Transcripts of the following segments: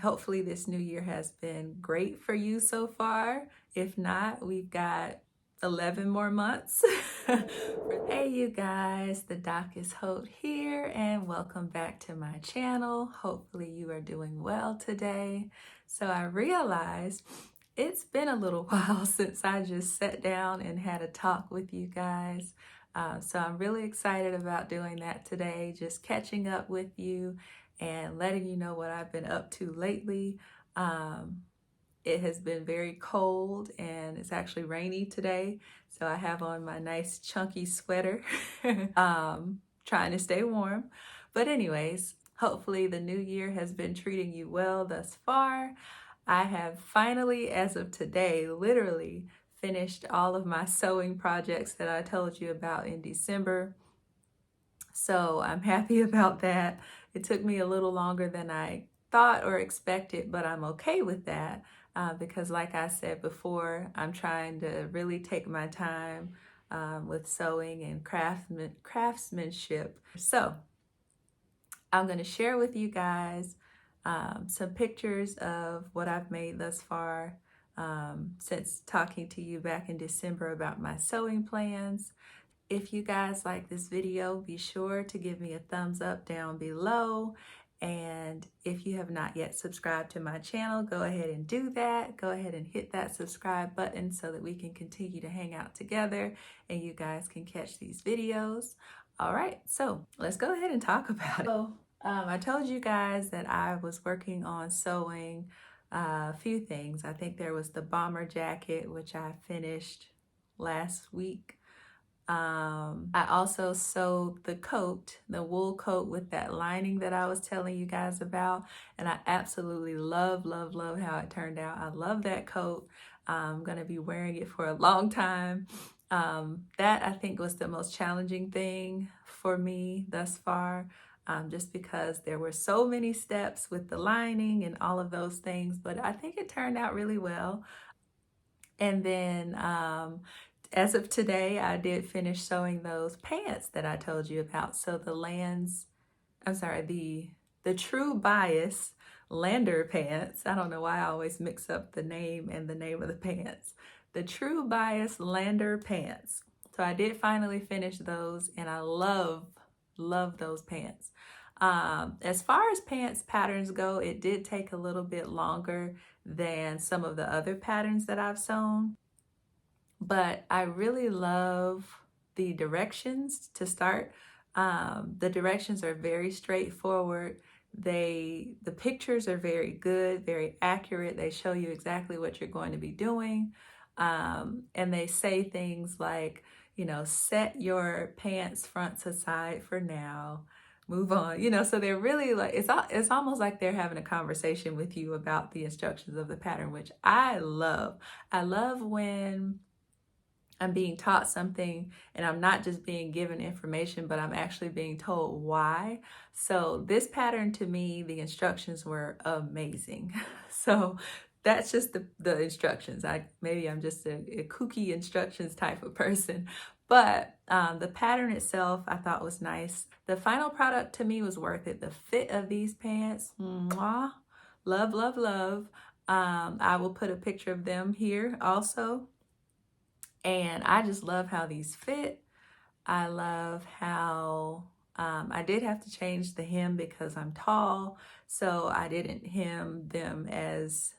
hopefully this new year has been great for you so far. If not, we've got 11 more months. Hey you guys, the Doc is Hope here and welcome back to my channel. Hopefully you are doing well today. So I realized it's been a little while since I just sat down and had a talk with you guys. So I'm really excited about doing that today, just catching up with you and letting you know what I've been up to lately. It has been very cold and it's actually rainy today. So I have on my nice chunky sweater, trying to stay warm. But anyways, hopefully the new year has been treating you well thus far. I have finally, as of today, literally finished all of my sewing projects that I told you about in December. So I'm happy about that. It took me a little longer than I thought or expected, but I'm okay with that because like I said before, I'm trying to really take my time with sewing and craftsmanship. So I'm going to share with you guys some pictures of what I've made thus far since talking to you back in December about my sewing plans. If you guys like this video, be sure to give me a thumbs up down below. And if you have not yet subscribed to my channel, go ahead and do that. Go ahead and hit that subscribe button so that we can continue to hang out together and you guys can catch these videos. All right, so let's go ahead and talk about it. So, I told you guys that I was working on sewing a few things. I think there was the bomber jacket, which I finished last week. I also sewed the coat, the wool coat with that lining that I was telling you guys about. And I absolutely love how it turned out. I love that coat. I'm going to be wearing it for a long time. That I think was the most challenging thing for me thus far. Just because there were so many steps with the lining and all of those things, but I think it turned out really well. And then as of today, I did finish sewing those pants that I told you about. So the True Bias Lander pants. I don't know why I always mix up the name and the name of the pants. The True Bias Lander pants. So I did finally finish those and I love those pants. As far as pants patterns go, it did take a little bit longer than some of the other patterns that I've sewn. But I really love the directions to start. The directions are very straightforward. The pictures are very good, very accurate. They show you exactly what you're going to be doing. And they say things like, you know, set your pants front to side for now. Move on, you know, so they're really like, it's almost like they're having a conversation with you about the instructions of the pattern, which I love. I love when I'm being taught something and I'm not just being given information, but I'm actually being told why. So this pattern, to me, the instructions were amazing. So that's just the instructions. Maybe I'm just a kooky instructions type of person. But the pattern itself I thought was nice. The final product to me was worth it. The fit of these pants, mwah, love. I will put a picture of them here also. And I just love how these fit. I love how I did have to change the hem because I'm tall. So I didn't hem them as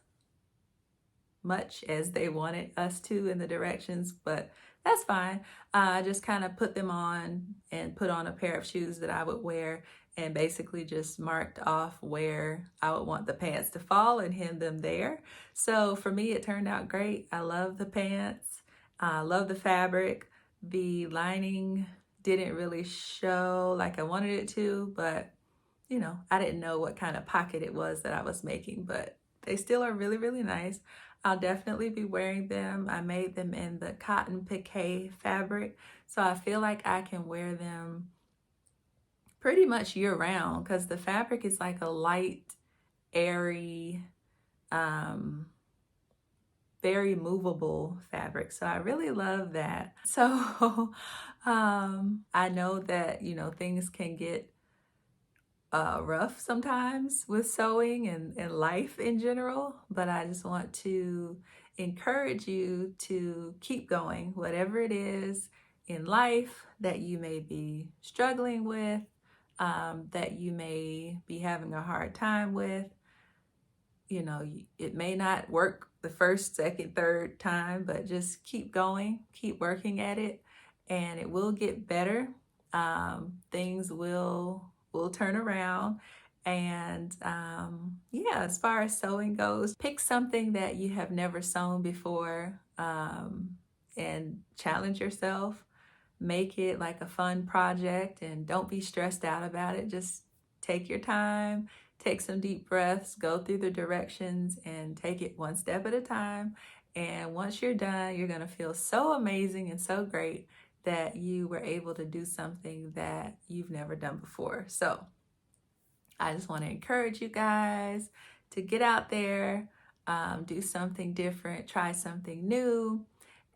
much as they wanted us to in the directions, but that's fine. I just kind of put them on and put on a pair of shoes that I would wear and basically just marked off where I would want the pants to fall and hem them there. So for me, it turned out great. I love the pants. I love the fabric. The lining didn't really show like I wanted it to, but you know, I didn't know what kind of pocket it was that I was making, but they still are really nice. I'll definitely be wearing them. I made them in the cotton piqué fabric, so I feel like I can wear them pretty much year round because the fabric is like a light, airy, very movable fabric. So I really love that. So I know that, you know, things can get rough sometimes with sewing and life in general, but I just want to encourage you to keep going, whatever it is in life that you may be struggling with, that you may be having a hard time with. You know, it may not work the first, second, third time, but just keep going, keep working at it, and it will get better. Things will turn around. And yeah, as far as sewing goes, pick something that you have never sewn before, and challenge yourself. Make it like a fun project and don't be stressed out about it. Just take your time, take some deep breaths, go through the directions and take it one step at a time. And once you're done, you're going to feel so amazing and so great that you were able to do something that you've never done before. So I just want to encourage you guys to get out there, do something different, try something new.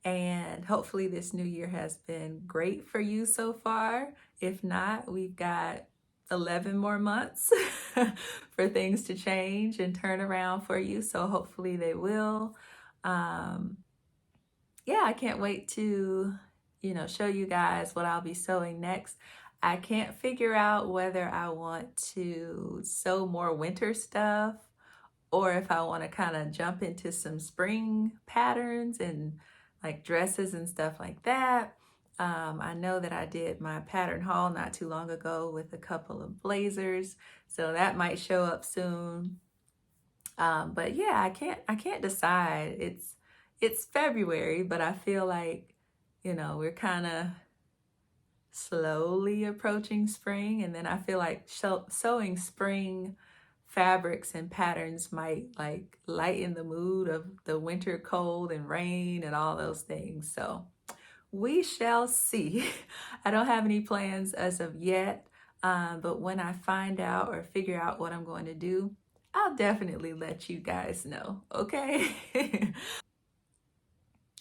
And hopefully this new year has been great for you so far. If not, we've got 11 more months for things to change and turn around for you. So hopefully they will. Yeah, I can't wait to, show you guys what I'll be sewing next. I can't figure out whether I want to sew more winter stuff or if I want to kind of jump into some spring patterns and like dresses and stuff like that. I know that I did my pattern haul not too long ago with a couple of blazers, so that might show up soon. But yeah, I can't decide. It's February, but I feel like, we're kind of slowly approaching spring, and then I feel like sewing spring fabrics and patterns might like lighten the mood of the winter cold and rain and all those things. So we shall see. I don't have any plans as of yet, but when I find out or figure out what I'm going to do, I'll definitely let you guys know, okay?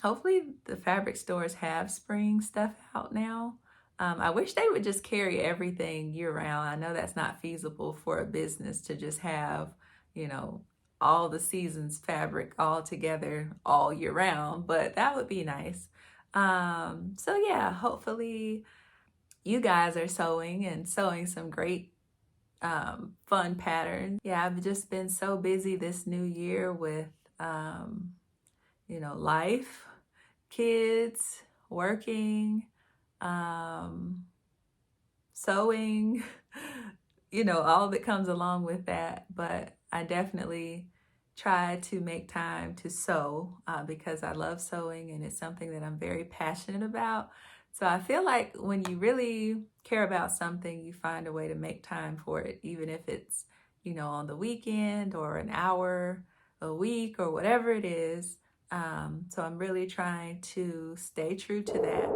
Hopefully the fabric stores have spring stuff out now. I wish they would just carry everything year round. I know that's not feasible for a business to just have, you know, all the seasons fabric all together all year round, but that would be nice. So yeah, hopefully you guys are sewing and sewing some great fun patterns. Yeah, I've just been so busy this new year with, life, kids, working, sewing, all that comes along with that. But I definitely try to make time to sew because I love sewing and it's something that I'm very passionate about. So I feel like when you really care about something, you find a way to make time for it, even if it's, on the weekend or an hour a week or whatever it is. So I'm really trying to stay true to that.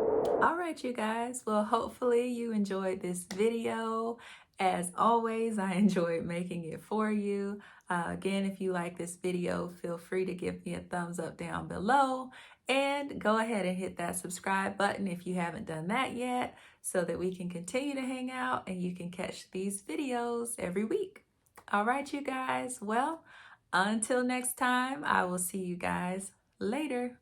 All right, you guys. Well, hopefully you enjoyed this video. As always, I enjoyed making it for you. Again, if you like this video, feel free to give me a thumbs up down below and go ahead and hit that subscribe button if you haven't done that yet so that we can continue to hang out and you can catch these videos every week. All right, you guys. Well, until next time, I will see you guys later.